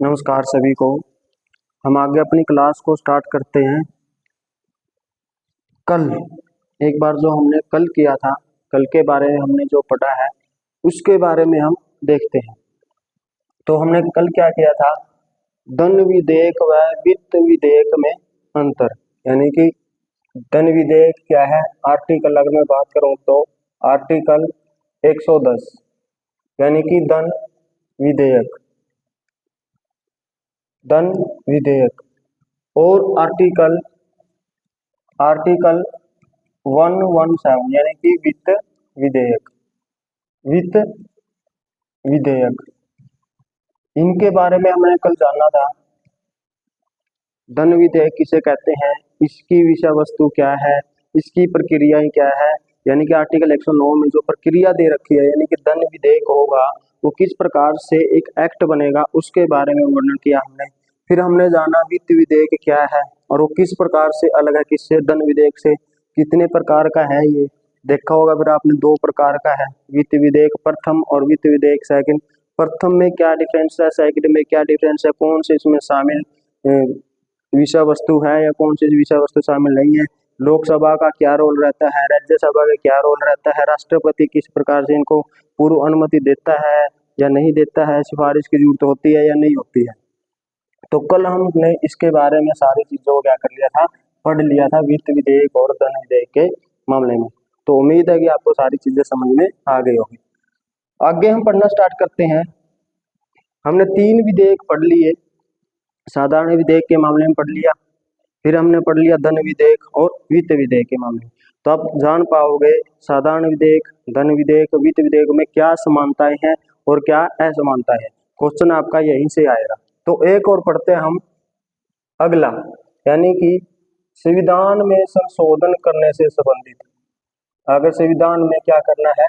नमस्कार सभी को। हम आगे अपनी क्लास को स्टार्ट करते हैं। कल एक बार जो हमने कल किया था, कल के बारे में हमने जो पढ़ा है उसके बारे में हम देखते हैं। तो हमने कल क्या किया था, धन विधेयक व वित्त विधेयक में अंतर, यानी कि धन विधेयक क्या है। आर्टिकल अगर मैं बात करूं तो आर्टिकल 110 यानी कि विधेयक धन विधेयक और आर्टिकल 117 यानी कि वित्त विधेयक इनके बारे में हमने कल जाना था। धन विधेयक किसे कहते हैं, इसकी विषय वस्तु क्या है, इसकी प्रक्रियाएं क्या है, यानी कि आर्टिकल 109 में जो प्रक्रिया दे रखी है, यानी कि धन विधेयक होगा वो किस प्रकार से एक एक्ट बनेगा उसके बारे में वर्णन किया हमने। फिर हमने जाना वित्त विधेयक क्या है और वो किस प्रकार से अलग है किससे, धन विधेयक से, कितने प्रकार का है ये देखा होगा। फिर आपने दो प्रकार का है, वित्त विधेयक प्रथम और वित्त विधेयक सेकंड। प्रथम में क्या डिफरेंस है, सेकंड में क्या डिफरेंस है, कौन से इसमें शामिल विषय वस्तु है या कौन सी विषय वस्तु शामिल नहीं है, लोकसभा का क्या रोल रहता है, राज्यसभा का क्या रोल रहता है, राष्ट्रपति किस प्रकार से इनको पूर्व अनुमति देता है या नहीं देता है, सिफारिश की जरूरत होती है या नहीं होती है। तो कल हमने इसके बारे में सारी चीजों को क्या कर लिया था, पढ़ लिया था वित्त विधेयक और धन विधेयक के मामले में। तो उम्मीद है कि आपको सारी चीजें समझ में आ गई होगी। आगे हम पढ़ना स्टार्ट करते हैं। हमने 3 विधेयक पढ़ लिए, साधारण विधेयक के मामले में पढ़ लिया, फिर हमने पढ़ लिया धन विधेयक और वित्त विधेयक के मामले में। तो आप जान पाओगे साधारण विधेयक, धन विधेयक, वित्त विधेयक में क्या समानताएं हैं और क्या असमानताएं हैं। क्वेश्चन आपका यहीं से आएगा। तो एक और पढ़ते हैं हम अगला, यानी कि संविधान में संशोधन करने से संबंधित। अगर संविधान में क्या करना है,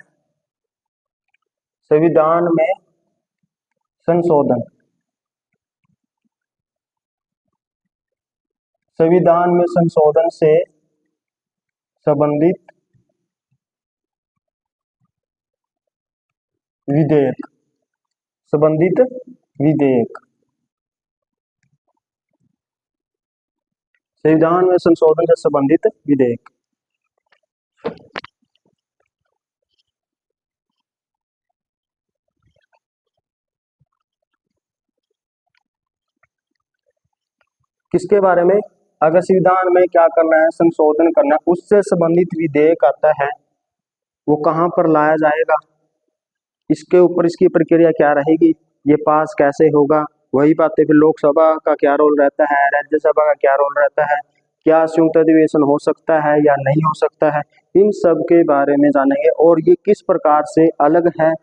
संविधान में संशोधन, संविधान में संशोधन से संबंधित विधेयक, संबंधित विधेयक, संविधान में संशोधन से संबंधित विधेयक। किसके बारे में, अगर संविधान में क्या करना है, संशोधन करना है, उससे संबंधित विधेयक आता है, वो कहां पर लाया जाएगा, इसके ऊपर इसकी प्रक्रिया क्या रहेगी, ये पास कैसे होगा, वही बातें फिर लोकसभा का क्या रोल रहता है, राज्यसभा का क्या रोल रहता है, क्या संयुक्त अधिवेशन हो सकता है या नहीं हो सकता है, इन सब के बारे में जानेंगे। और ये किस प्रकार से अलग है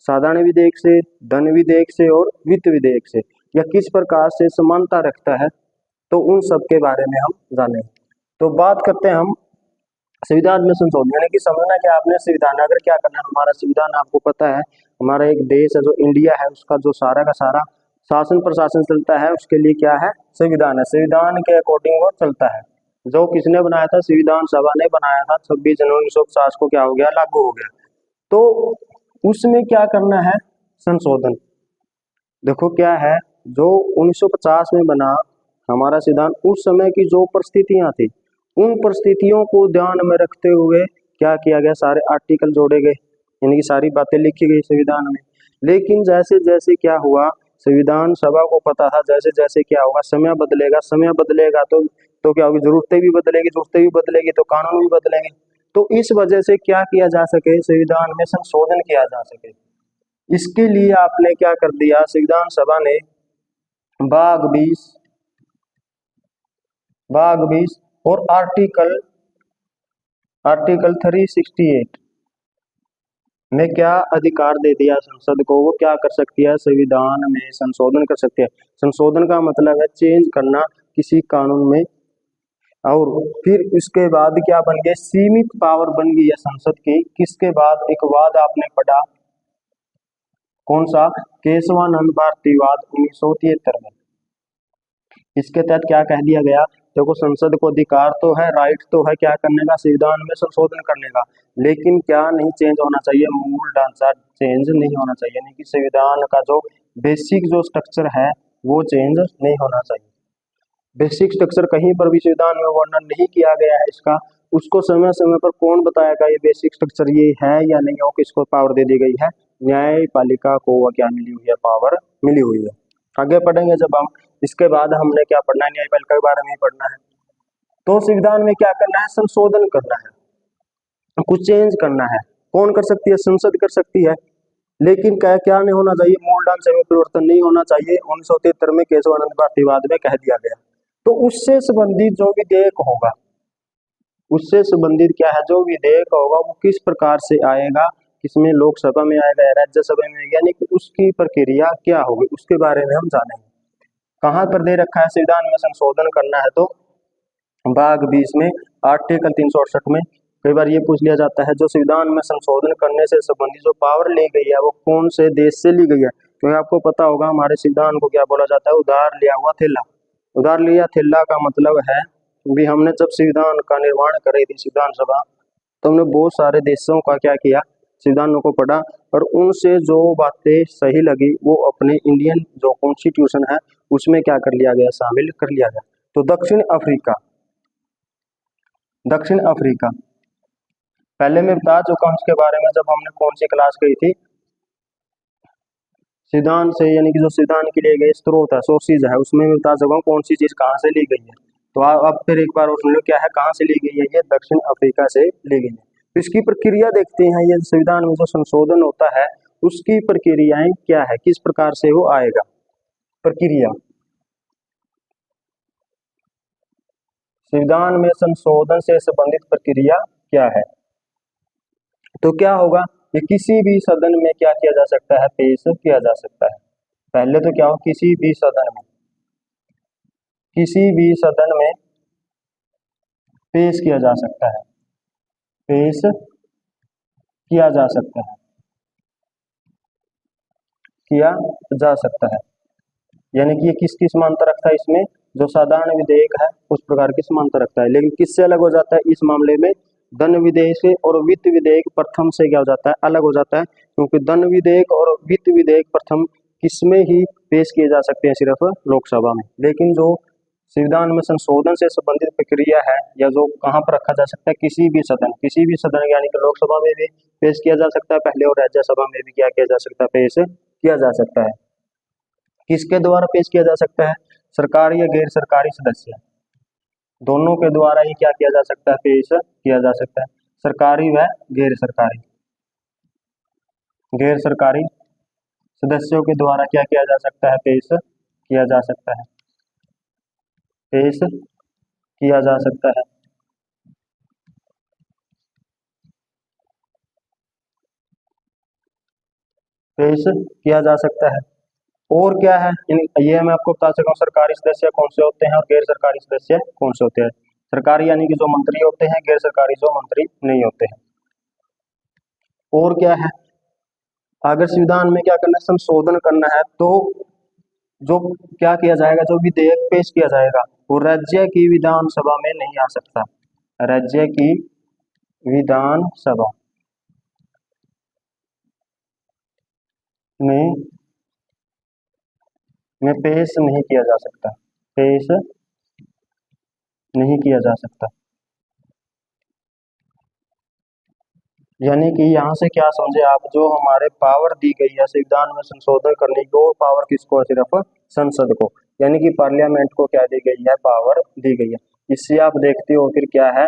साधारण विधेयक से, धन विधेयक से और वित्त विधेयक से, या किस प्रकार से समानता रखता है, तो उन सब के बारे में हम जानेंगे। तो बात करते हैं हम संविधान में संशोधन, यानी कि समझना कि आपने संविधान अगर क्या करना है। हमारा संविधान आपको पता है, हमारा एक देश है जो इंडिया है, उसका जो सारा का सारा शासन प्रशासन चलता है उसके लिए क्या है, संविधान है। संविधान के अकॉर्डिंग वो चलता है। जो किसने बनाया था, संविधान सभा ने बनाया था, 26 जनवरी 1950 को क्या हो गया, लागू हो गया। तो उसमें क्या करना है, संशोधन। देखो क्या है, जो 1950 में बना हमारा संविधान, उस समय की जो परिस्थितियां थी उन परिस्थितियों को ध्यान में रखते हुए क्या किया गया, सारे आर्टिकल जोड़े गए, यानी कि सारी बातें लिखी गई संविधान में। लेकिन जैसे जैसे क्या हुआ, संविधान सभा को पता था जैसे जैसे क्या होगा, समय बदलेगा, समय बदलेगा तो क्या होगी, जरूरतें भी बदलेगी, जरूरतें भी बदलेगी तो कानून भी बदलेंगे। तो इस वजह से क्या किया जा सके, संविधान में संशोधन किया जा सके, इसके लिए आपने क्या कर दिया, संविधान सभा ने भाग 20 और आर्टिकल 368 में क्या अधिकार दे दिया संसद को, वो क्या कर सकती है, संविधान में संशोधन कर सकती है। संशोधन का मतलब है चेंज करना किसी कानून में। और फिर इसके बाद क्या बन गए, सीमित पावर बन गई है संसद की। किसके बाद, एक वाद आपने पढ़ा, कौन सा, केशवानंद भारती वाद 1973 में। इसके तहत क्या कह दिया गया, देखो संसद को अधिकार तो है, राइट तो है क्या करने का, संविधान में संशोधन करने का, लेकिन क्या नहीं चेंज होना चाहिए, मूल ढांचा चेंज नहीं होना चाहिए, यानी कि संविधान का जो बेसिक जो स्ट्रक्चर है वो चेंज नहीं होना चाहिए। बेसिक स्ट्रक्चर कहीं पर भी संविधान में वर्णन नहीं किया गया है इसका, उसको समय समय पर कौन बताएगा ये बेसिक स्ट्रक्चर ये है या नहीं, और किसको पावर दे दी गई है? न्यायपालिका को वह क्या मिली हुई है? पावर मिली हुई है। आगे पढ़ेंगे जब हम, इसके बाद हमने क्या पढ़ना है? न्यायपालिका के बारे में ही पढ़ना है। तो संविधान में क्या करना है? संशोधन करना है, कुछ चेंज करना है। कौन कर सकती है? संसद कर सकती है। लेकिन क्या क्या नहीं होना चाहिए? मूल ढांचे में परिवर्तन नहीं होना चाहिए। 1973 में केशवानंद भारतीवाद में कह दिया गया। तो उससे संबंधित जो विधेयक होगा, उससे संबंधित क्या है, जो विधेयक होगा वो किस प्रकार से आएगा, किसमें लोकसभा में आएगा, राज्यसभा में, यानी कि उसकी प्रक्रिया क्या होगी, उसके बारे में हम जानेंगे। कहाँ पर दे रखा है संविधान में संशोधन करना है? तो भाग 20 में आर्टिकल 368 में कई बार ये पूछ लिया जाता है, जो संविधान में संशोधन करने से संबंधित जो पावर ली गई है वो कौन से देश से ली गई है? क्योंकि आपको पता होगा हमारे संविधान को क्या बोला जाता है? उधार लिया हुआ थैला। उधार लिया थैला का मतलब है भी हमने जब संविधान का निर्माण करे थी संविधान सभा, तो हमने बहुत सारे देशों का क्या किया? संविधानों को पढ़ा, और उनसे जो बातें सही लगी वो अपने इंडियन जो कॉन्स्टिट्यूशन है उसमें क्या कर लिया गया? शामिल कर लिया गया। तो दक्षिण अफ्रीका, दक्षिण अफ्रीका पहले मैं बता चुका हूं उसके बारे में, जब हमने कौन सी क्लास गई थी? सिद्धांत से, यानी कि जो सिद्धांत के लिए गए स्रोत है, सोर्सेज है, उसमें मैं बता चुका हूँ कौन सी चीज कहाँ से ली गई है। तो अब फिर एक बार और सुन लो क्या है, कहाँ से ली गई है? ये दक्षिण अफ्रीका से ली गई है। तो इसकी प्रक्रिया देखते हैं, ये संविधान में जो संशोधन होता है उसकी प्रक्रियाएं क्या है, किस प्रकार से वो आएगा? प्रक्रिया, संविधान में संशोधन से संबंधित प्रक्रिया क्या है? तो क्या होगा? ये किसी भी सदन में क्या किया जा सकता है? पेश किया जा सकता है। पहले तो क्या हो, किसी भी सदन में, किसी भी सदन में पेश किया जा सकता है, पेश किया जा सकता है, किया जा सकता है। यानी कि ये किस किस समानता रखता है? इसमें जो साधारण विधेयक है उस प्रकार की समानता रखता है। लेकिन किससे अलग हो जाता है इस मामले में? धन विधेयक से और वित्त विधेयक प्रथम से क्या हो जाता है? अलग हो जाता है, क्योंकि धन विधेयक और वित्त विधेयक प्रथम किसमें ही पेश किए जा सकते हैं? सिर्फ लोकसभा में। लेकिन जो संविधान में संशोधन से संबंधित प्रक्रिया है, या जो कहाँ पर रखा जा सकता है? किसी भी सदन, किसी भी सदन, यानी कि लोकसभा में भी पेश किया जा सकता है पहले, और राज्यसभा में भी क्या किया जा सकता है? पेश किया जा सकता है। किसके द्वारा पेश किया जा सकता है? सरकारी या गैर सरकारी सदस्य, दोनों के द्वारा ही क्या किया जा सकता है? पेश किया जा सकता है। सरकारी व गैर सरकारी, गैर सरकारी सदस्यों के द्वारा क्या किया जा सकता है? पेश किया जा सकता है, पेश किया जा सकता है। पेश किया जा सकता है। और क्या है? ये मैं आपको बता सका हूँ, सरकारी सदस्य कौन से होते हैं और गैर सरकारी सदस्य कौन से होते हैं। सरकारी यानी कि जो मंत्री होते हैं, गैर सरकारी जो मंत्री नहीं होते हैं। और क्या है? अगर संविधान में क्या करना है? संशोधन करना है, तो जो क्या किया जाएगा? जो विधेयक पेश किया जाएगा वो राज्य की विधानसभा में नहीं आ सकता, राज्य की विधानसभा में पेश नहीं किया जा सकता, पेश नहीं किया जा सकता। यानी कि यहाँ से क्या समझे आप? जो हमारे पावर दी गई है संविधान में संशोधन करने की, वो पावर किसको है? सिर्फ संसद को, यानी कि पार्लियामेंट को क्या दी गई है? पावर दी गई है। इससे आप देखते हो फिर क्या है,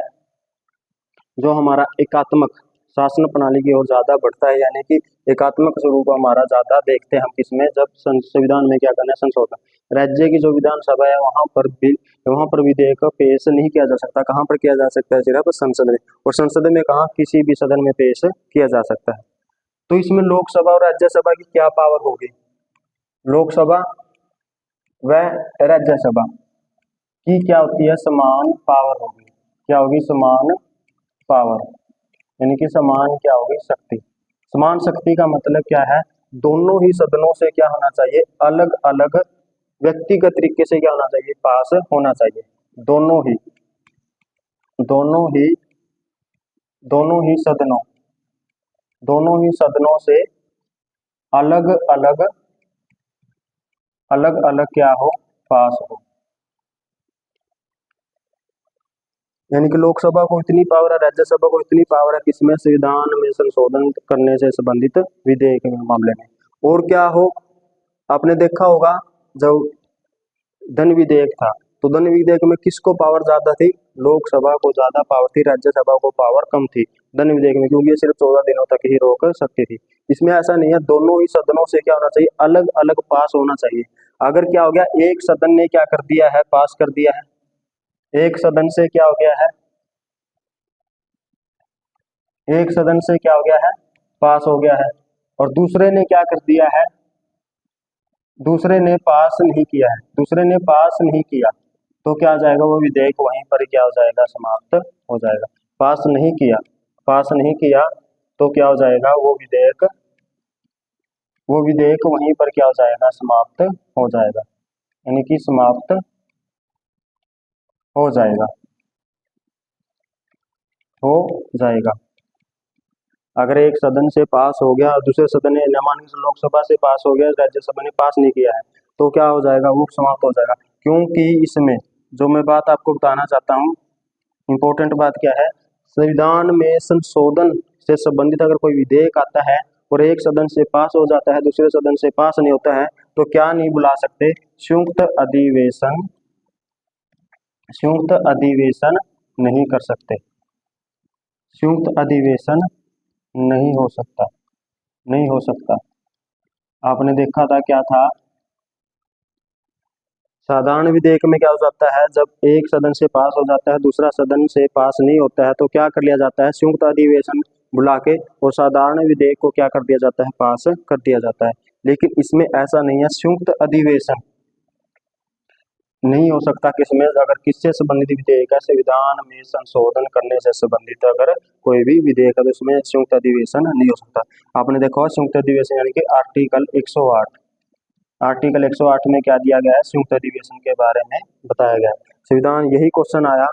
जो हमारा एकात्मक शासन प्रणाली की ओर ज्यादा बढ़ता है, यानी कि एकात्मक स्वरूप हमारा ज्यादा देखते हैं हम किसमें? जब संविधान में क्या करना है? संशोधन। राज्य की जो विधानसभा है वहां पर विधेयक पेश नहीं किया जा सकता। कहाँ पर किया जा सकता है? सिर्फ संसद में। और संसद में कहाँ? किसी भी सदन में पेश किया जा सकता है। तो इसमें लोकसभा और राज्यसभा की क्या पावर होगी? लोकसभा व राज्यसभा की क्या होती है? समान पावर होगी। क्या होगी? समान पावर, यानी कि समान क्या होगी? शक्ति। समान शक्ति का मतलब क्या है? दोनों ही सदनों से क्या होना चाहिए? अलग अलग व्यक्तिगत तरीके से क्या होना चाहिए? पास होना चाहिए। दोनों ही, दोनों ही, दोनों ही सदनों, दोनों ही सदनों से अलग अलग अलग अलग क्या हो, पास हो। यानी कि लोकसभा को इतनी पावर है, राज्यसभा को इतनी पावर है, किसमें, संविधान में संशोधन करने से संबंधित विधेयक के मामले में। और क्या हो, आपने देखा होगा जब धन विधेयक था, तो धन विधेयक में किसको पावर ज्यादा थी, लोकसभा को ज्यादा पावर थी, राज्यसभा को पावर कम थी धन विधेयक में, क्योंकि ये सिर्फ 14 दिनों तक ही रोक सकती थी। इसमें ऐसा नहीं है, दोनों ही सदनों से क्या होना चाहिए, अलग अलग पास होना चाहिए। अगर क्या हो गया, एक सदन ने क्या कर दिया है, पास कर दिया है, एक सदन से क्या हो गया है, एक सदन से क्या हो गया है, पास हो गया है, और दूसरे ने क्या कर दिया है, दूसरे ने पास नहीं किया है, दूसरे ने पास नहीं किया, तो क्या हो जाएगा, वो विधेयक वहीं पर क्या हो जाएगा, समाप्त हो जाएगा। पास नहीं किया, पास नहीं किया तो क्या हो जाएगा, वो विधेयक वहीं पर क्या हो जाएगा, समाप्त हो जाएगा, यानी कि समाप्त हो जाएगा, हो जाएगा। अगर एक सदन से पास हो गया और दूसरे सदन ने, न मान लीजिए लोकसभा से पास हो गया, राज्यसभा ने पास नहीं किया है, तो क्या हो जाएगा, वो समाप्त हो जाएगा। क्योंकि इसमें जो मैं बात आपको बताना चाहता हूँ, इम्पोर्टेंट बात क्या है, संविधान में संशोधन से संबंधित अगर कोई विधेयक आता है और एक सदन से पास हो जाता है, दूसरे सदन से पास नहीं होता है, तो क्या नहीं बुला सकते, संयुक्त अधिवेशन, संयुक्त अधिवेशन नहीं कर सकते, संयुक्त अधिवेशन नहीं हो सकता, नहीं हो सकता। आपने देखा था क्या था, साधारण विधेयक में क्या हो जाता है, जब एक सदन से पास हो जाता है, दूसरा सदन से पास नहीं होता है, तो क्या कर लिया जाता है, संयुक्त अधिवेशन बुला के और साधारण विधेयक को क्या कर दिया जाता है, पास कर दिया जाता है। लेकिन इसमें ऐसा नहीं है, संयुक्त अधिवेशन नहीं हो सकता, किसमें, अगर किससे संबंधित विधेयक है, संविधान में संशोधन करने से संबंधित अगर कोई भी विधेयक है, तो इसमें संयुक्त अधिवेशन नहीं हो सकता। आपने देखा होगा संयुक्त अधिवेशन यानी कि आर्टिकल 108, आर्टिकल 108 में क्या दिया गया है, संयुक्त अधिवेशन के बारे में बताया गया है। संविधान, यही क्वेश्चन आया,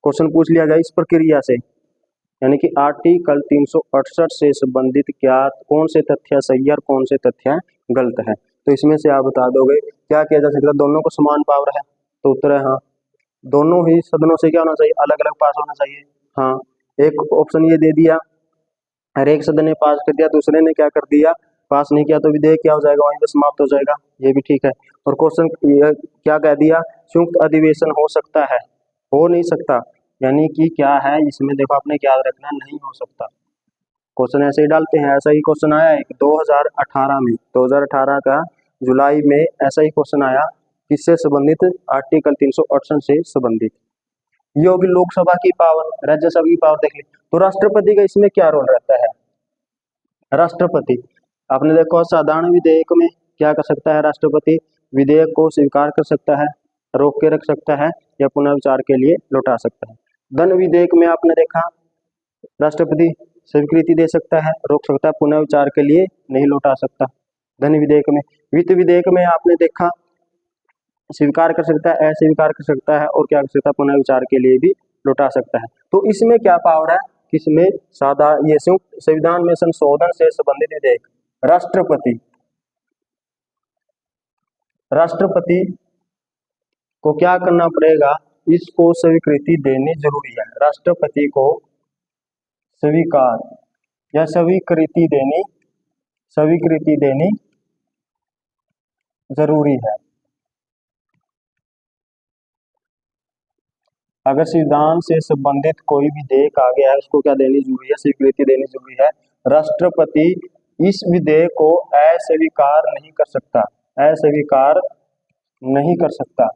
क्वेश्चन पूछ लिया गया इस प्रक्रिया से, यानी कि आर्टिकल 368 से संबंधित क्या, कौन से तथ्य सही है और कौन से तथ्य गलत है, तो इसमें से आप बता दोगे क्या किया जा सकता है, दोनों को समान पावर है, तो उत्तर है हाँ। दोनों ही सदनों से क्या होना चाहिए, अलग अलग पास होना चाहिए, हाँ। एक ऑप्शन ये दे दिया, हर एक सदन ने पास कर दिया, दूसरे ने क्या कर दिया, पास नहीं किया, तो विधेयक क्या हो जाएगा, वहीं पे समाप्त हो जाएगा, ये भी ठीक है। और क्वेश्चन क्या कह दिया, संयुक्त अधिवेशन हो सकता है, हो नहीं सकता, यानी कि क्या है इसमें, देखो आपने क्या याद रखना, नहीं हो सकता। क्वेश्चन ऐसे ही डालते हैं, ऐसा ही क्वेश्चन आया एक 2018 में, 2018 का जुलाई में ऐसा ही क्वेश्चन आया, किससे संबंधित, आर्टिकल 368 से संबंधित। ये होगी लोकसभा की पावर, राज्यसभा की पावर देख ली। तो राष्ट्रपति का इसमें क्या रोल रहता है, राष्ट्रपति, आपने देखो साधारण विधेयक में क्या कर सकता है राष्ट्रपति, विधेयक को स्वीकार कर सकता है, रोक के रख सकता है, या पुनः विचार के लिए लौटा सकता है। धन विधेयक में आपने देखा राष्ट्रपति स्वीकृति दे सकता है, रोक सकता है, पुनः विचार के लिए नहीं लौटा सकता धन विधेयक में। वित्त विधेयक में आपने देखा स्वीकार कर सकता है, अस्वीकार कर सकता है, और क्या कर सकता है, पुनः विचार के लिए भी लौटा सकता है। तो इसमें क्या पावर है, किसमें, साधा ये संयुक्त संविधान में संशोधन से संबंधित विधेयक, राष्ट्रपति, राष्ट्रपति को क्या करना पड़ेगा, इसको स्वीकृति देनी जरूरी है, राष्ट्रपति को स्वीकार या स्वीकृति देनी जरूरी है। अगर संविधान से संबंधित कोई विधेयक आ गया है, उसको क्या देनी जरूरी है, स्वीकृति देनी जरूरी है। राष्ट्रपति इस विधेयक को अस्वीकार नहीं कर सकता, अस्वीकार नहीं कर सकता,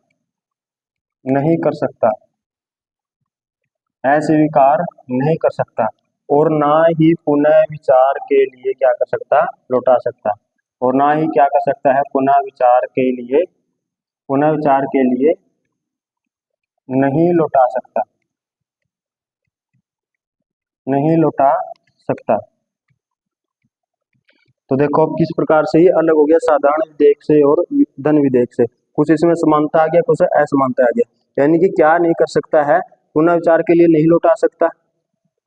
नहीं कर सकता, अस्वीकार नहीं कर सकता, और ना ही पुनः विचार के लिए क्या कर सकता, लौटा सकता, और ना ही क्या कर सकता है, पुनः विचार के लिए, पुनः विचार के लिए नहीं लौटा सकता, नहीं लौटा सकता। तो देखो अब किस प्रकार से ये अलग हो गया साधारण विधेयक से और धन विधेयक से, कुछ इसमें समानता आ गया, कुछ असमानता आ गया। यानी कि क्या नहीं कर सकता है, पुनः विचार के लिए नहीं लौटा सकता,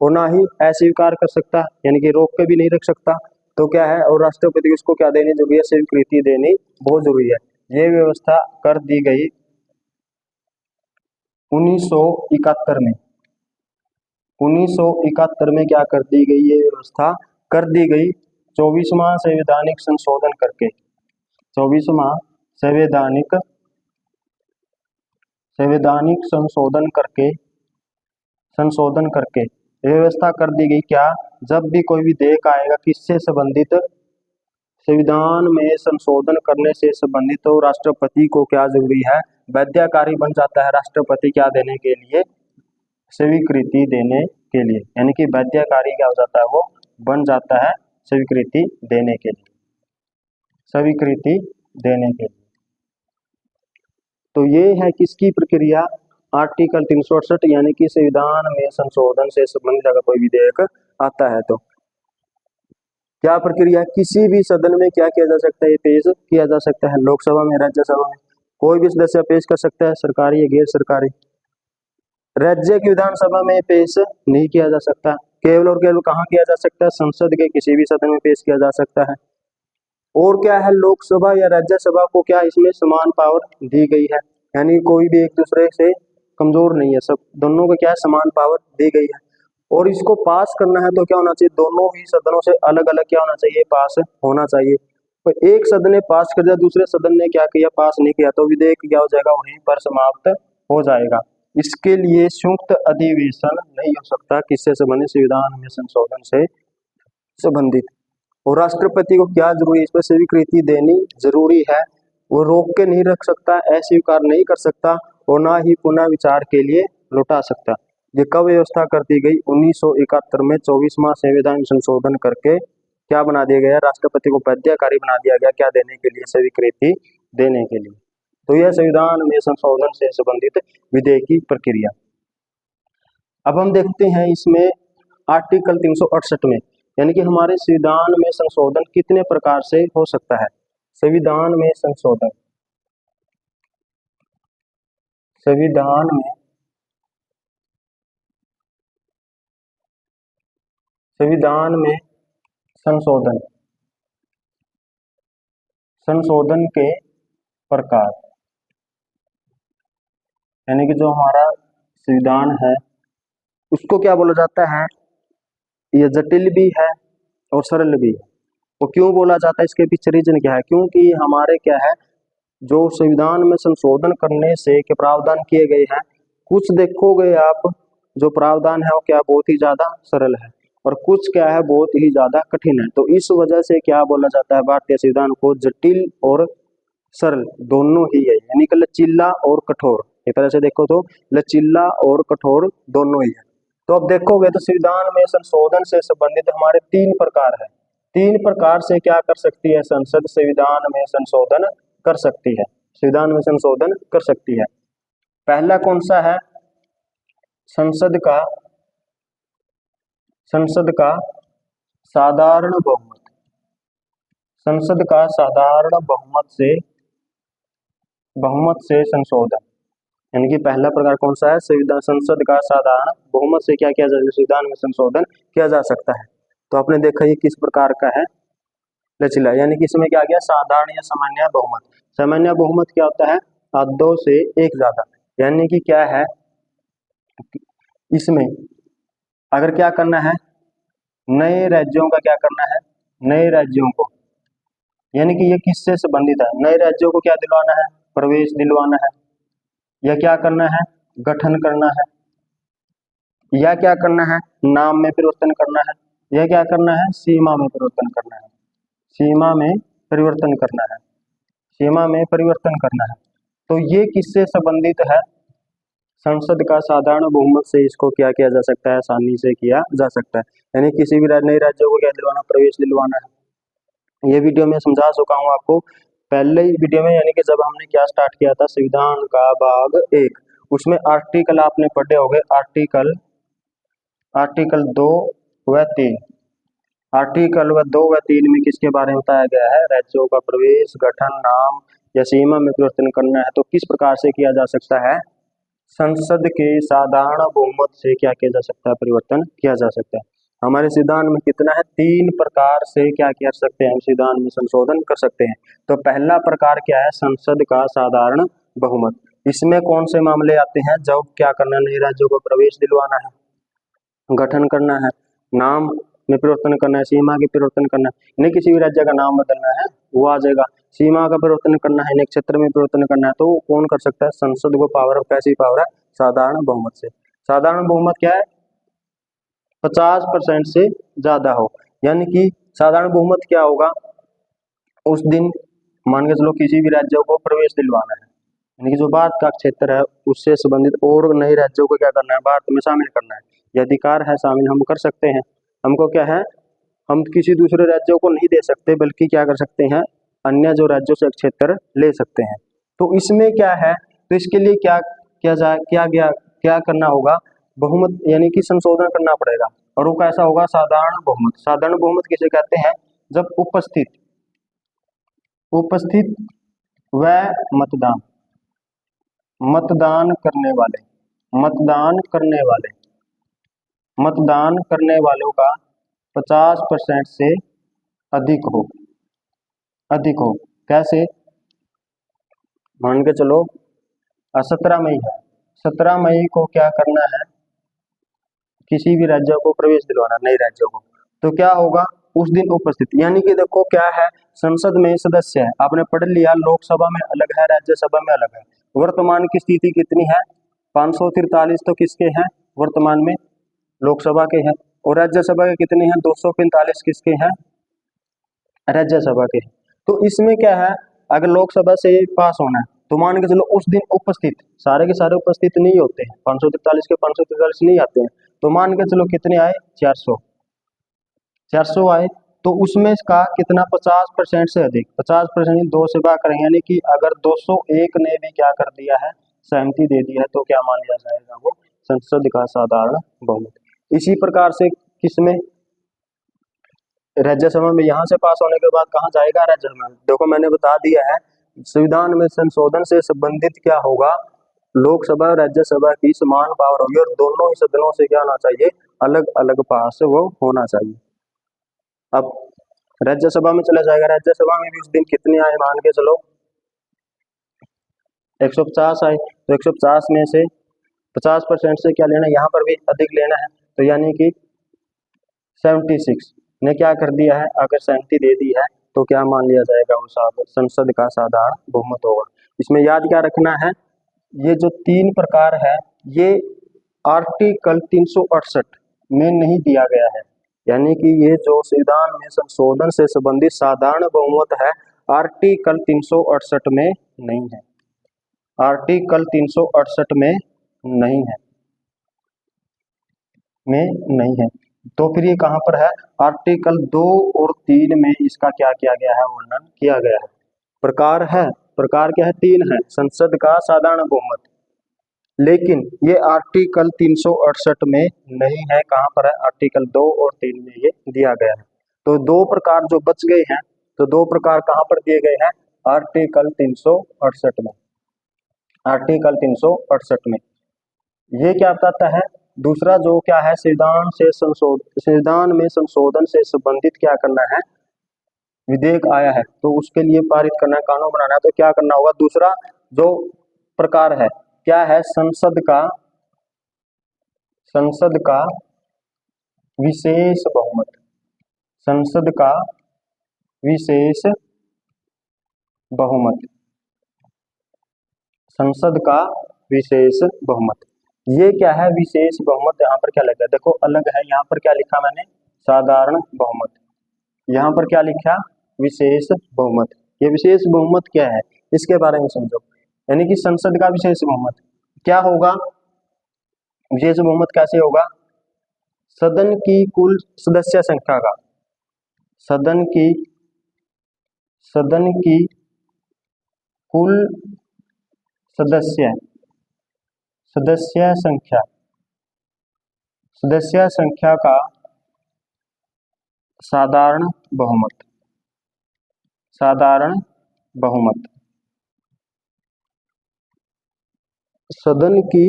और ना ही अस्वीकार कर सकता, यानी कि रोक के भी नहीं रख सकता, तो क्या है, और राष्ट्रपति को इसको क्या देनी जरूरी है, स्वीकृति देनी बहुत जरूरी है। ये व्यवस्था कर दी गई 1971 में। 1971 में क्या कर दी गई, ये व्यवस्था कर दी गई 24वां संवैधानिक संशोधन करके। 24वां संवैधानिक संशोधन करके ये व्यवस्था कर दी गई क्या, जब भी कोई विधेयक आएगा किससे संबंधित, संविधान में संशोधन करने से संबंधित, तो राष्ट्रपति को क्या जरूरी है, बाध्यकारी बन जाता है राष्ट्रपति क्या देने के लिए, स्वीकृति देने के लिए। यानी कि बाध्यकारी क्या हो जाता है, वो बन जाता है स्वीकृति देने के लिए, स्वीकृति देने के लिए। तो ये है किसकी प्रक्रिया, आर्टिकल 368 यानी कि संविधान में संशोधन से संबंधित अगर कोई विधेयक आता है तो क्या प्रक्रिया, किसी भी सदन में क्या किया जा सकता है, ये पेश किया जा सकता है, लोकसभा में, राज्यसभा में, कोई भी सदस्य पेश कर सकता है, सरकारी या गैर सरकारी। राज्य की विधानसभा में पेश नहीं किया जा सकता, केवल और केवल कहाँ किया जा सकता है, संसद के किसी भी सदन में पेश किया जा सकता है। और क्या है, लोकसभा या राज्यसभा को क्या इसमें समान पावर दी गई है, यानी कोई भी एक दूसरे से कमजोर नहीं है, सब दोनों को क्या है, समान पावर दी गई है। और इसको पास करना है तो क्या होना चाहिए, दोनों ही सदनों से अलग अलग क्या होना चाहिए, पास होना चाहिए। तो एक सदन ने पास कर दिया, दूसरे सदन ने क्या किया, पास नहीं किया, तो विधेयक क्या हो जाएगा, वहीं पर समाप्त हो जाएगा। इसके लिए संयुक्त अधिवेशन नहीं हो सकता, किससे संबंधित, संविधान में संशोधन से संबंधित। और राष्ट्रपति को क्या जरूरी है, इस पर स्वीकृति देनी जरूरी है, वो रोक के नहीं रख सकता, अस्वीकार नहीं कर सकता और ना ही पुनः विचार के लिए लौटा सकता। ये कब व्यवस्था कर दी गई, 1971 में 24वां संविधान संशोधन करके क्या बना दिया गया, राष्ट्रपति को बाध्यकारी बना दिया गया, क्या देने के लिए, स्वीकृति देने के लिए। तो यह संविधान में संशोधन से संबंधित विधेयक की प्रक्रिया। अब हम देखते हैं इसमें आर्टिकल 368 में, यानी कि हमारे संविधान में संशोधन कितने प्रकार से हो सकता है। संविधान में संशोधन, संविधान में संशोधन, संशोधन के प्रकार, यानी कि जो हमारा संविधान है उसको क्या बोला जाता है, ये जटिल भी है और सरल भी है। वो क्यों बोला जाता है, इसके पीछे रीजन क्या है, क्योंकि हमारे क्या है, जो संविधान में संशोधन करने से के प्रावधान किए गए हैं, कुछ देखोगे आप जो प्रावधान है वो क्या बहुत ही ज्यादा सरल है और कुछ क्या है बहुत ही ज्यादा कठिन है। तो इस वजह से क्या बोला जाता है, भारतीय संविधान को जटिल और सरल दोनों ही है, यानी कि लचीला और कठोर। एक तरह से देखो तो लचीला और कठोर दोनों ही है। तो अब देखोगे तो संविधान में संशोधन से संबंधित हमारे 3 प्रकार है। 3 प्रकार से क्या कर सकती है संसद, संविधान में संशोधन कर सकती है, संविधान में संशोधन कर सकती है। पहला कौन सा है, संसद का साधारण बहुमत, संसद का साधारण बहुमत से संशोधन, यानी कि पहला प्रकार कौन सा है, संविधान संसद का साधारण बहुमत से क्या किया जा सकता है, संविधान में संशोधन किया जा सकता है। तो आपने देखा ये किस प्रकार का है, लचीला, यानी कि इसमें क्या गया, साधारण या सामान्य बहुमत। सामान्य बहुमत क्या होता है, आधों से एक ज्यादा, यानी कि क्या है, इसमें अगर क्या करना है, नए राज्यों का क्या करना है, नए राज्यों को, यानी कि ये किससे संबंधित है, नए राज्यों को क्या दिलवाना है, प्रवेश दिलवाना है, या क्या करना है, गठन करना है, या क्या करना है, नाम में परिवर्तन करना है, या क्या करना है, सीमा में परिवर्तन करना है, सीमा में परिवर्तन करना है, सीमा में परिवर्तन करना है। तो ये किससे संबंधित है, संसद का साधारण बहुमत से इसको क्या किया जा सकता है, आसानी से किया जा सकता है। यानी किसी भी नए राज्यों को क्या दिलवाना, प्रवेश दिलवाना है। ये वीडियो में समझा चुका हूँ आपको पहले ही वीडियो में, यानी कि जब हमने क्या स्टार्ट किया था, संविधान का भाग 1, उसमें आर्टिकल आपने पढ़े होंगे, आर्टिकल 2 व 3, आर्टिकल 2 व 3 में किसके बारे में बताया गया है, राज्यों का प्रवेश, गठन, नाम या सीमा में परिवर्तन करना है। तो किस प्रकार से किया जा सकता है, संसद के साधारण बहुमत से क्या किया जा सकता है, परिवर्तन किया जा सकता है। हमारे संविधान में कितना है, 3 प्रकार से क्या कर सकते हैं, हम संविधान में संशोधन कर सकते हैं। तो पहला प्रकार क्या है, संसद का साधारण बहुमत। इसमें कौन से मामले आते हैं, जब क्या करना है, नए राज्यों को प्रवेश दिलवाना है, गठन करना है, नाम में परिवर्तन करना है, सीमा के परिवर्तन करना है, नहीं किसी भी राज्य का नाम बदलना है वो आ जाएगा, सीमा का परिवर्तन करना है, नहीं क्षेत्र में परिवर्तन करना है, तो कौन कर सकता है, संसद को पावर, कैसी पावर है, साधारण बहुमत से। साधारण बहुमत क्या है, 50% से ज्यादा हो, यानी कि साधारण बहुमत क्या होगा, उस दिन मान के चलो किसी भी राज्य को प्रवेश दिलवाना है, यानी कि जो भारत का क्षेत्र है उससे संबंधित और नए राज्यों को क्या करना है, भारत में शामिल करना है, ये अधिकार है, शामिल हम कर सकते हैं। हमको क्या है, हम किसी दूसरे राज्यों को नहीं दे सकते, बल्कि क्या कर सकते हैं, अन्य जो राज्यों से क्षेत्र ले सकते हैं। तो इसमें क्या है, तो इसके लिए क्या क्या करना होगा, बहुमत यानी कि संशोधन करना पड़ेगा, और वो कैसा होगा, साधारण बहुमत। साधारण बहुमत किसे कहते हैं, जब उपस्थित व मतदान मतदान करने वाले मतदान करने वालों का 50% से अधिक हो। कैसे, मान के चलो 17 मई है, 17 मई को क्या करना है, किसी भी राज्य को प्रवेश दिलवाना, नए राज्यों को, तो क्या होगा, उस दिन उपस्थित, यानी कि देखो क्या है, संसद में सदस्य है, आपने पढ़ लिया, लोकसभा में अलग है, राज्यसभा में अलग है। वर्तमान की स्थिति कितनी है, 543 तो किसके हैं, वर्तमान में लोकसभा के हैं, और राज्यसभा के कितने हैं, 245 किसके हैं, राज्यसभा के। तो इसमें क्या है, अगर लोकसभा से पास होना है, तो मान के चलो उस दिन उपस्थित, सारे के सारे उपस्थित नहीं होते हैं, 543 के 543 नहीं आते हैं, तो मान के चलो कितने आए, 400 आए, तो उसमें का कितना, 50% से अधिक, 50% 2 से भाग करेंगे, यानी कि अगर 201 ने भी क्या कर दिया है, सहमति दे दी है, तो क्या मान लिया जाएगा, वो संसद का साधारण बहुमत। इसी प्रकार से किसमें, राज्यसभा में, यहाँ से पास होने के बाद कहाँ जाएगा, राज्यसभा में। देखो मैंने बता दिया है, संविधान में संशोधन से संबंधित क्या होगा, लोकसभा राज्यसभा की समान पावर होगी, और दोनों ही सदनों से क्या होना चाहिए, अलग अलग पास वो होना चाहिए। अब राज्यसभा में चला जाएगा, राज्यसभा में भी उस दिन कितने आए, मान के चलो 150 आए, तो 150 में से 50% से क्या लेना है, यहाँ पर भी अधिक लेना है, तो यानी कि 76 ने क्या कर दिया है, अगर सहमति दे दी है, तो क्या मान लिया जाएगा, वो संसद का साधारण बहुमत होगा। इसमें याद क्या रखना है, ये जो 3 प्रकार है, ये आर्टिकल 368 में नहीं दिया गया है, यानी कि ये जो संविधान में संशोधन से संबंधित साधारण बहुमत है, आर्टिकल 368 में नहीं है, आर्टिकल 368 में नहीं है, तो फिर ये कहां पर है, आर्टिकल 2 और 3 में इसका क्या किया गया है, वर्णन किया गया है। प्रकार क्या है, 3 है, संसद का साधारण बहुमत, लेकिन ये आर्टिकल 368 में नहीं है, कहां पर है, आर्टिकल 2 और 3 में ये दिया गया है। तो 2 प्रकार जो बच गए हैं, तो 2 प्रकार कहां पर दिए गए हैं, आर्टिकल 368 में, आर्टिकल 368 में। ये क्या बताता है, दूसरा जो क्या है, संविधान में संशोधन से संबंधित क्या करना है, विधेयक आया है, तो उसके लिए पारित करना है, कानून बनाना है, तो क्या करना होगा, दूसरा जो प्रकार है, क्या है, संसद का विशेष बहुमत, संसद का विशेष बहुमत, संसद का विशेष बहुमत। ये क्या है, विशेष बहुमत, यहाँ पर क्या लिखा है, देखो अलग है, यहाँ पर क्या लिखा मैंने, साधारण बहुमत, यहाँ पर क्या लिखा, विशेष बहुमत। ये विशेष बहुमत क्या है, इसके बारे में समझो, यानी कि संसद का विशेष बहुमत क्या होगा, विशेष बहुमत कैसे होगा, सदन की कुल सदस्य संख्या का, सदन की कुल सदस्य संख्या का साधारण बहुमत, सदन की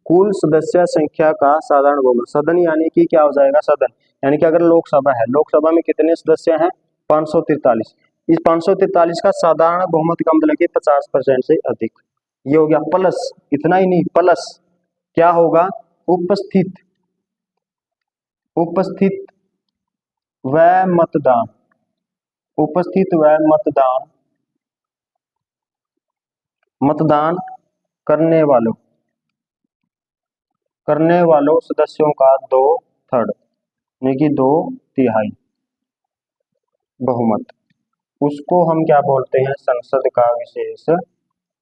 कुल सदस्य संख्या का साधारण बहुमत। सदन यानी कि क्या हो जाएगा, सदन यानी कि अगर लोकसभा है, लोकसभा में कितने सदस्य हैं? 543। इस 543 का साधारण बहुमत का मतलब कि 50% से अधिक, ये हो गया। प्लस इतना ही नहीं, प्लस क्या होगा? उपस्थित, उपस्थित व मतदान, उपस्थित व मतदान, मतदान करने वालों, करने वालों सदस्यों का 2/3 यानी कि 2/3 बहुमत, उसको हम क्या बोलते हैं? संसद का विशेष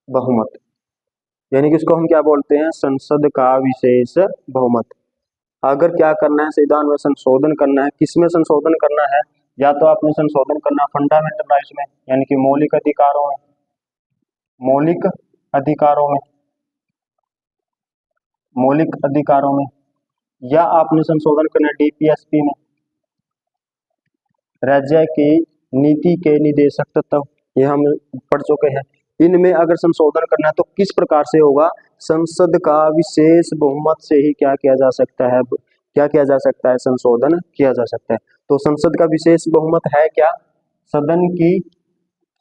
बहुमत। यानी कि उसको हम क्या बोलते हैं? संसद का विशेष बहुमत। अगर क्या करना है? संविधान में संशोधन करना है, किसमें संशोधन करना है? या तो आपने संशोधन करना फंडामेंटल राइट्स में, यानी कि मौलिक अधिकारों में, मौलिक अधिकारों में, मौलिक अधिकारों में, या आपने संशोधन करना है डीपीएसपी में, राज्य की नीति के निदेशक तत्व, ये हम पढ़ चुके हैं। इनमें अगर संशोधन करना है तो किस प्रकार से होगा? संसद का विशेष बहुमत से ही क्या किया जा सकता है? क्या किया जा सकता है? संशोधन किया जा सकता है। तो संसद का विशेष बहुमत है क्या? सदन की,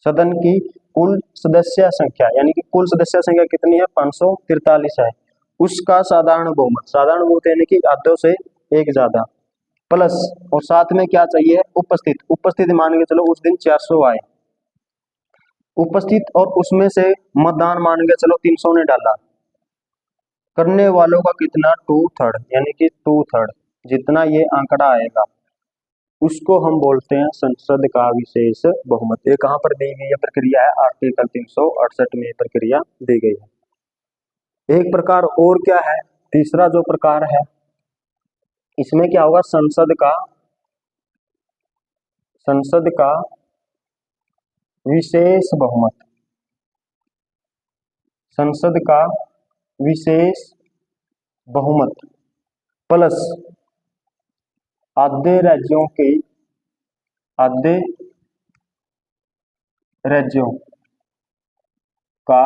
सदन की कुल सदस्य संख्या, यानी कि कुल सदस्य संख्या कितनी है? 543 है, उसका साधारण बहुमत, साधारण बहुमत यानी कि आधों से एक ज्यादा, प्लस और साथ में क्या चाहिए? उपस्थित, उपस्थित मान के चलो उस दिन 400 आए उपस्थित, और उसमें से मतदान मान के चलो 300 ने डाला, करने वालों का कितना? 2/3 यानी कि 2/3 जितना ये आंकड़ा आएगा उसको हम बोलते हैं संसद का विशेष बहुमत। ये कहां पर दी गई है प्रक्रिया है? आर्टिकल 368 में प्रक्रिया दी गई है। एक प्रकार और क्या है? तीसरा जो प्रकार है, इसमें क्या होगा? संसद का, संसद का विशेष बहुमत, संसद का विशेष बहुमत प्लस आधे राज्यों के, आधे राज्यों का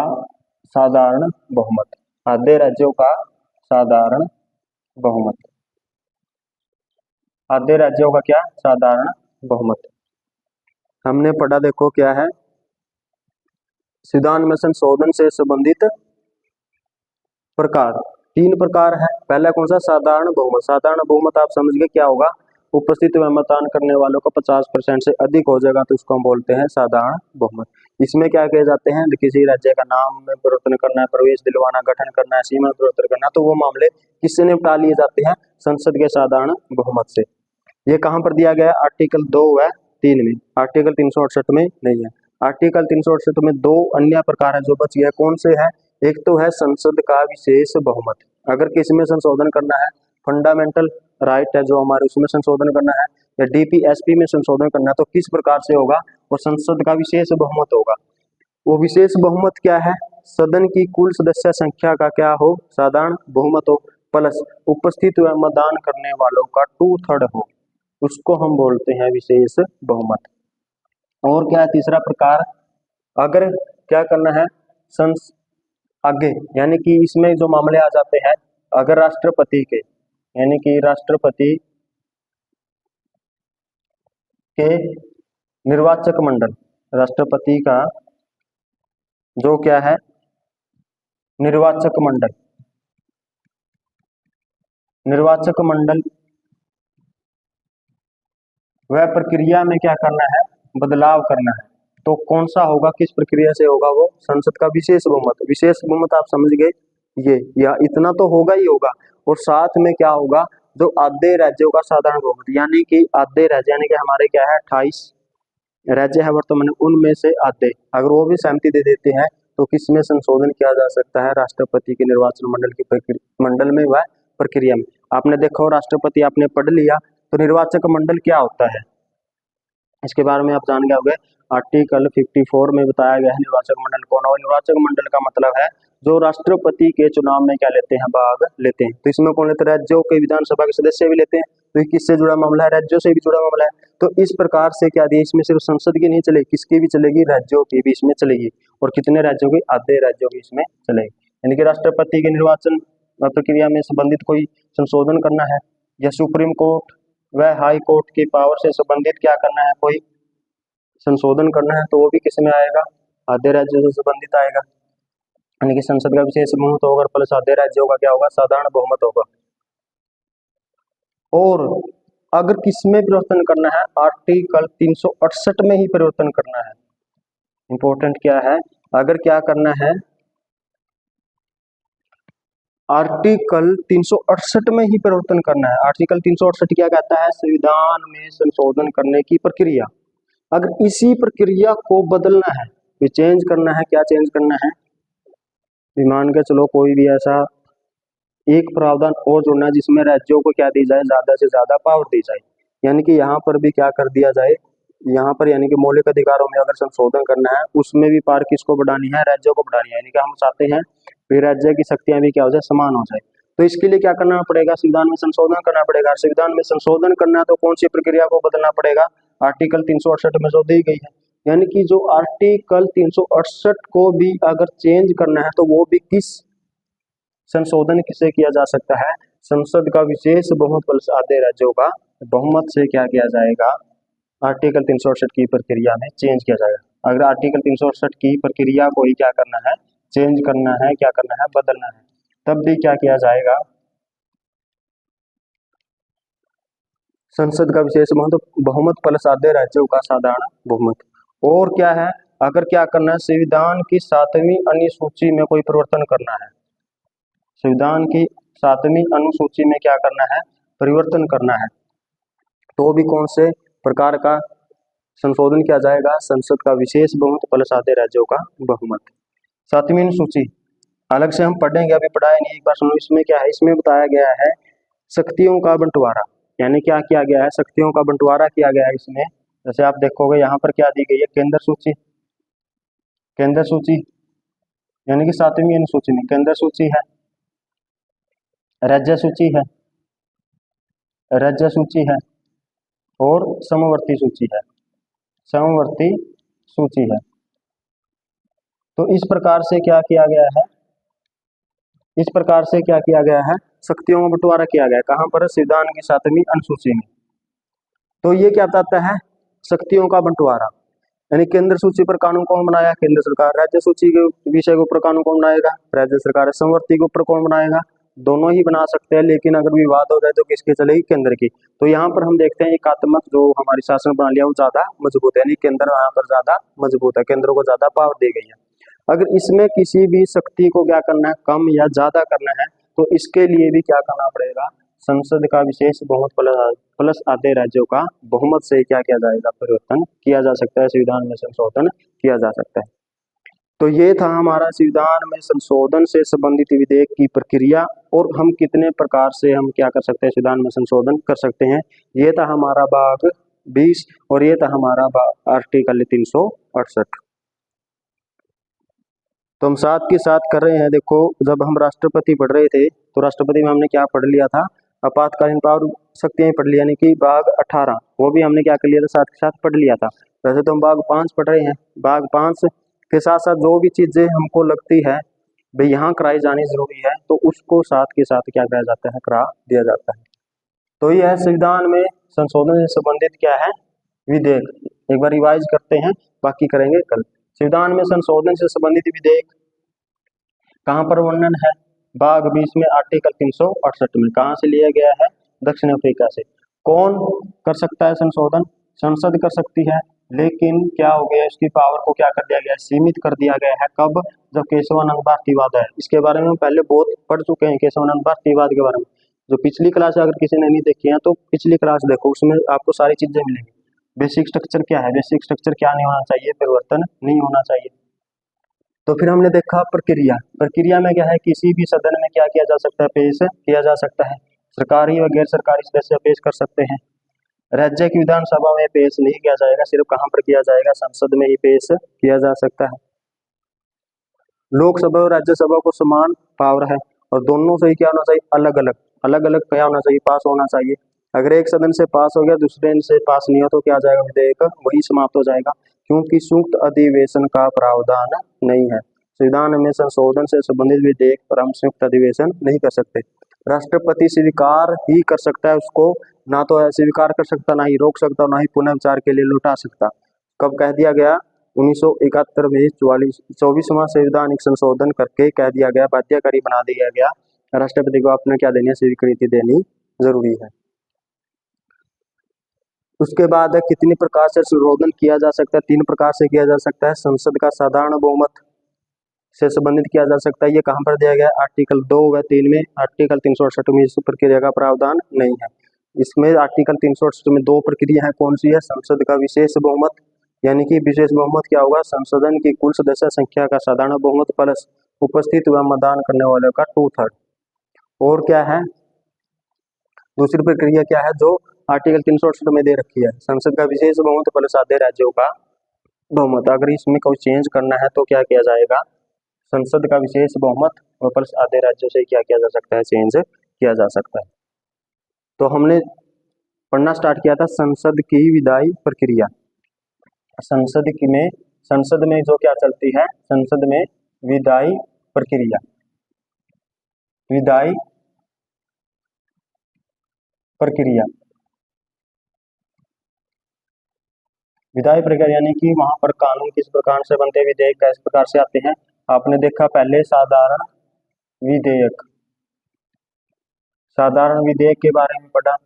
साधारण बहुमत, आधे राज्यों का साधारण बहुमत, आधे राज्यों का क्या? साधारण बहुमत। हमने पढ़ा, देखो क्या है, संविधान में संशोधन से संबंधित प्रकार, 3 प्रकार है। पहला कौन सा? साधारण बहुमत। साधारण बहुमत आप समझ गए क्या होगा? उपस्थित व मतदान करने वालों का 50% से अधिक हो जाएगा तो उसको हम बोलते हैं साधारण बहुमत। इसमें क्या किए जाते हैं? किसी राज्य का नाम में परिवर्तन करना है, प्रवेश दिलवाना, गठन करना है, सीमा परिवर्तन करना, तो वो मामले किससे निपटा लिए जाते हैं? संसद के साधारण बहुमत से। ये कहां पर दिया गया है? आर्टिकल 2 व 3 में, आर्टिकल 368 में नहीं है। आर्टिकल 368 में 2 अन्य प्रकार है जो बच गया। कौन से है? एक तो है संसद का विशेष बहुमत, अगर किसी में संशोधन करना है, फंडामेंटल राइट है जो हमारे, उसमें संशोधन करना है, या डीपीएसपी में संशोधन करना है, तो किस प्रकार से होगा? और संसद का विशेष बहुमत होगा। वो विशेष बहुमत क्या है? सदन की कुल सदस्य संख्या का क्या हो? साधारण बहुमत हो, प्लस उपस्थित व मतदान करने वालों का 2/3 हो, उसको हम बोलते हैं विशेष बहुमत। और क्या है तीसरा प्रकार? अगर क्या करना है? संस आगे, यानी कि इसमें जो मामले आ जाते हैं, अगर राष्ट्रपति के, यानी कि राष्ट्रपति के निर्वाचक मंडल, राष्ट्रपति का जो क्या है? निर्वाचक मंडल, निर्वाचक मंडल वह प्रक्रिया में क्या करना है? बदलाव करना है, तो कौन सा होगा? किस प्रक्रिया से होगा वो? संसद का विशेष बहुमत। विशेष बहुमत आप समझ गए, ये या इतना तो होगा ही होगा, और साथ में क्या होगा? जो आधे राज्यों का साधारण बहुमत, यानी कि आधे राज्य, यानी कि हमारे क्या है 28 राज्य है वर्तमान, उनमें से आधे अगर वो भी सहमति दे देते हैं तो किसमें संशोधन किया जा सकता है? राष्ट्रपति के निर्वाचन मंडल की मंडल में वह प्रक्रिया में। आपने देखा हो, राष्ट्रपति आपने पढ़ लिया, तो निर्वाचक मंडल क्या होता है इसके बारे में आप जान गए होंगे। आर्टिकल 54 में बताया गया है निर्वाचक मंडल कौन है। निर्वाचक मंडल का मतलब है जो राष्ट्रपति के चुनाव में क्या लेते हैं? भाग लेते हैं। तो इसमें कौन लेते हैं? राज्यों के विधानसभा के सदस्य भी लेते हैं। तो ये किससे जुड़ा मामला है? राज्यों से भी जुड़ा मामला है। तो इस प्रकार से क्या दिया, इसमें सिर्फ संसद की नहीं चलेगी, किसकी भी चलेगी? राज्यों की भी इसमें चलेगी। और कितने राज्यों की? आधे राज्यों की इसमें चलेगी। यानी कि राष्ट्रपति के निर्वाचन प्रक्रिया में संबंधित कोई संशोधन करना है, या सुप्रीम कोर्ट वह हाई कोर्ट की पावर से संबंधित क्या करना है, कोई संशोधन करना है, तो वो भी किस में आएगा, आधे राज्यों से संबंधित आएगा। यानी कि संसद का विशेष बहुमत होगा प्लस आधे राज्यों का क्या होगा, साधारण बहुमत होगा। और अगर किसमें परिवर्तन करना है, आर्टिकल 368 में ही परिवर्तन करना है। इंपॉर्टेंट क्या है, अगर क्या करना है, आर्टिकल 368 में ही परिवर्तन करना है। आर्टिकल 368 क्या कहता है, संविधान में संशोधन करने की प्रक्रिया। अगर इसी प्रक्रिया को बदलना है, चेंज करना है, क्या चेंज करना है, मान के चलो कोई भी ऐसा एक प्रावधान और जोड़ना है जिसमें राज्यों को क्या दी जाए, ज्यादा से ज्यादा पावर दी जाए। यानी कि यहाँ पर भी क्या कर दिया जाए, यहाँ पर यानी कि मौलिक अधिकारों में अगर संशोधन करना है, उसमें भी पावर किसको बढ़ानी है, राज्यों को बढ़ानी है। यानी कि हम चाहते हैं कि राज्य की शक्तियां भी क्या हो जाए, समान हो जाए। तो इसके लिए क्या करना पड़ेगा, संविधान में संशोधन करना पड़ेगा। संविधान में संशोधन करना है तो कौन सी प्रक्रिया को बदलना पड़ेगा, आर्टिकल 368 में जो दी गई है। यानी कि जो आर्टिकल 368 को भी अगर चेंज करना है तो वो भी किस संशोधन किसे किया जा सकता है, संसद का विशेष बहुमत प्लस आधे राज्यों का बहुमत से क्या किया जाएगा, आर्टिकल 368 की प्रक्रिया में चेंज किया जाएगा। अगर आर्टिकल 368 की प्रक्रिया को ही क्या करना है, चेंज करना है, क्या करना है, बदलना है, तब भी क्या किया जाएगा, संसद का विशेष बहुमत प्लस आधे राज्यों का साधारण बहुमत। और क्या है, अगर क्या करना है, संविधान की 7वीं अनुसूची में कोई परिवर्तन करना है, संविधान की 7वीं अनुसूची में क्या करना है, परिवर्तन करना है, तो भी कौन से प्रकार का संशोधन किया जाएगा, संसद का विशेष बहुमत प्लस आधे राज्यों का बहुमत। 7वीं अनुसूची अलग से हम पढ़ेंगे, अभी पढ़ाया नहीं, एक बार सुनो। इसमें क्या है, इसमें बताया गया है शक्तियों का बंटवारा। यानी क्या किया गया है, शक्तियों का बंटवारा किया गया है इसमें। जैसे आप देखोगे यहाँ पर क्या दी गई है, केंद्र सूची, केंद्र सूची यानी कि 7वीं अनुसूची में केंद्र सूची है, राज्य सूची है, राज्य सूची है, और समवर्ती सूची है, समवर्ती सूची है। तो इस प्रकार से क्या किया गया है, इस प्रकार से क्या किया गया है, शक्तियों का बंटवारा किया गया है। कहां पर, संविधान की 7वीं अनुसूची में। तो ये क्या बताता है, शक्तियों का बंटवारा। यानी केंद्र सूची पर कानून कौन बनाया, केंद्र सरकार। राज्य सूची के विषय के ऊपर कानून कौन बनाएगा, राज्य सरकार। समवर्ती के ऊपर कौन बनाएगा, दोनों ही बना सकते हैं, लेकिन अगर विवाद हो जाए तो किसकी चलेगी, केंद्र की। तो यहाँ पर हम देखते हैं एकात्मक जो हमारी शासन प्रणाली है वो ज्यादा मजबूत है, यानी केंद्र यहाँ पर ज्यादा मजबूत है, केंद्र को ज्यादा पावर दी गई है। अगर इसमें किसी भी शक्ति को क्या करना है, कम या ज्यादा करना है, तो इसके लिए भी क्या करना पड़ेगा, संसद का विशेष बहुमत प्लस आधे राज्यों का बहुमत से क्या किया जाएगा, परिवर्तन किया जा सकता है, संविधान में संशोधन किया जा सकता है। तो ये था हमारा संविधान में संशोधन से संबंधित विधेयक की प्रक्रिया, और हम कितने प्रकार से हम क्या कर सकते हैं, संविधान में संशोधन कर सकते हैं। ये था हमारा भाग 20 और ये था हमारा आर्टिकल 368। तो हम साथ के साथ कर रहे हैं। देखो, जब हम राष्ट्रपति पढ़ रहे थे तो राष्ट्रपति में हमने क्या पढ़ लिया था, आपातकालीन पावर शक्तियां पढ़ लिया, यानी कि भाग 18 वो भी हमने क्या कर लिया था, साथ के साथ पढ़ लिया था। वैसे तो हम भाग 5 पढ़ रहे हैं, भाग 5 के साथ साथ जो भी चीजें हमको लगती है भाई यहाँ कराई जानी जरूरी है, तो उसको साथ के साथ क्या कराया जाता है, करा दिया जाता है। तो यह है संविधान में संशोधन से संबंधित क्या है, विधेयक। एक बार रिवाइज करते हैं, बाकी करेंगे कल। संविधान में संशोधन से संबंधित विधेयक कहाँ पर वर्णन है, भाग 20 में आर्टिकल 368 में। कहाँ से लिया गया है, दक्षिण अफ्रीका से। कौन कर सकता है संशोधन, संसद कर सकती है, लेकिन क्या हो गया, इसकी पावर को क्या कर दिया गया, सीमित कर दिया गया है। कब, जब केशवानंद भारतीवाद है। इसके बारे में हम पहले बहुत पढ़ चुके हैं, केशवानंद भारतीवाद के बारे में। जो पिछली क्लास अगर किसी ने नहीं देखी है तो पिछली क्लास देखो, उसमें आपको सारी चीजें मिलेंगी। बेसिक स्ट्रक्चर क्या है, बेसिक स्ट्रक्चर क्या नहीं होना चाहिए, परिवर्तन नहीं होना चाहिए। तो फिर हमने देखा प्रक्रिया, प्रक्रिया में क्या है, किसी भी सदन में क्या किया जा सकता है, पेश किया जा सकता है। सरकारी व गैर सरकारी सदस्य पेश कर सकते हैं। राज्य की विधानसभा में पेश नहीं किया जाएगा, सिर्फ कहाँ पर किया जाएगा, संसद में ही पेश किया जा सकता है। लोकसभा और राज्यसभा को समान पावर है, और दोनों से ही क्या होना चाहिए, अलग अलग, अलग अलग क्या होना चाहिए, पास होना चाहिए। अगर एक सदन से पास हो गया, दूसरे से पास नहीं हो, तो क्या आ जाएगा, विधेयक वही समाप्त हो जाएगा, क्योंकि संयुक्त अधिवेशन का प्रावधान नहीं है। संविधान में संशोधन से संबंधित विधेयक पर हम संयुक्त अधिवेशन नहीं कर सकते। राष्ट्रपति स्वीकार ही कर सकता है उसको, ना तो स्वीकार कर सकता, ना ही रोक सकता, ना ही पुनः विचार के लिए लौटा सकता। कब कह दिया गया? 1971 में 24वां संवैधानिक संशोधन करके कह दिया गया, बाध्यकारी बना दिया गया, राष्ट्रपति को अपने क्या देनी है, स्वीकृति देनी जरूरी है। उसके बाद कितनी प्रकार से संशोधन किया जा सकता है? 3 प्रकार से किया जा सकता है। संसद का साधारण बहुमत से संबंधित किया जा सकता है। ये कहाँ पर दिया गया? आर्टिकल 2 व 3 में। आर्टिकल 368 में इस प्रक्रिया का प्रावधान नहीं है। इसमें आर्टिकल 368 में 2 प्रक्रिया है। कौन सी है? संसद का विशेष बहुमत, यानी कि विशेष बहुमत क्या होगा? संसदन की कुल सदस्य संख्या का साधारण बहुमत प्लस उपस्थित व मतदान करने वालों का 2/3। और क्या है दूसरी प्रक्रिया? क्या है जो आर्टिकल 368 में दे रखी है? संसद का विशेष बहुमत प्लस आधे राज्यों का बहुमत। अगर इसमें कोई चेंज करना है तो क्या किया जाएगा? संसद का विशेष बहुमत और प्लस आधे राज्यों से क्या किया जा सकता है? चेंज किया जा सकता है। तो हमने पढ़ना स्टार्ट किया था संसद की विधायी प्रक्रिया। संसद में जो क्या चलती है? संसद में विधायी प्रक्रिया। विधायी प्रक्रिया, विधायी प्रक्रिया यानी कि वहां पर कानून किस प्रकार से बनते हैं, विधेयक किस प्रकार से आते हैं। आपने देखा पहले साधारण विधेयक, साधारण विधेयक के बारे में पढ़ा।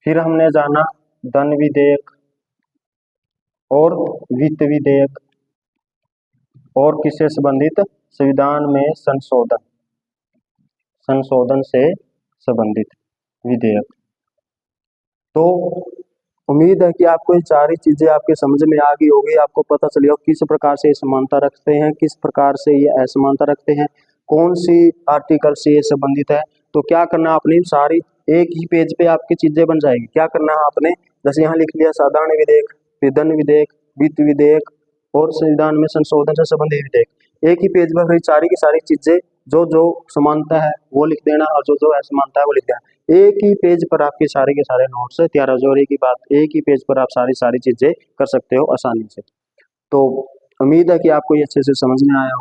फिर हमने जाना धन विधेयक और वित्त विधेयक और किससे संबंधित? संविधान में संशोधन, संशोधन से संबंधित विधेयक। तो उम्मीद है कि आपको ये सारी चीजें आपके समझ में आ गई होगी, आपको पता चली हो किस प्रकार से ये समानता रखते हैं, किस प्रकार से ये असमानता रखते हैं, कौन सी आर्टिकल से ये संबंधित है। तो क्या करना आपने, सारी एक ही पेज पे आपकी चीजें बन जाएगी। क्या करना है आपने? जैसे यहाँ लिख लिया साधारण विधेयक, धन विधेयक, वित्त विधेयक और संविधान में संशोधन से संबंधित विधेयक। एक ही पेज पर सारी की सारी चीजें जो जो समानता है वो लिख देना और जो जो असमानता है वो लिख देना। एक ही पेज पर आपके सारे के सारे नोट्स तैयार हो जाए। एक ही बात, एक ही पेज पर आप सारी चीजें कर सकते हो आसानी से। तो उम्मीद है कि आपको ये अच्छे से समझ में आया हो।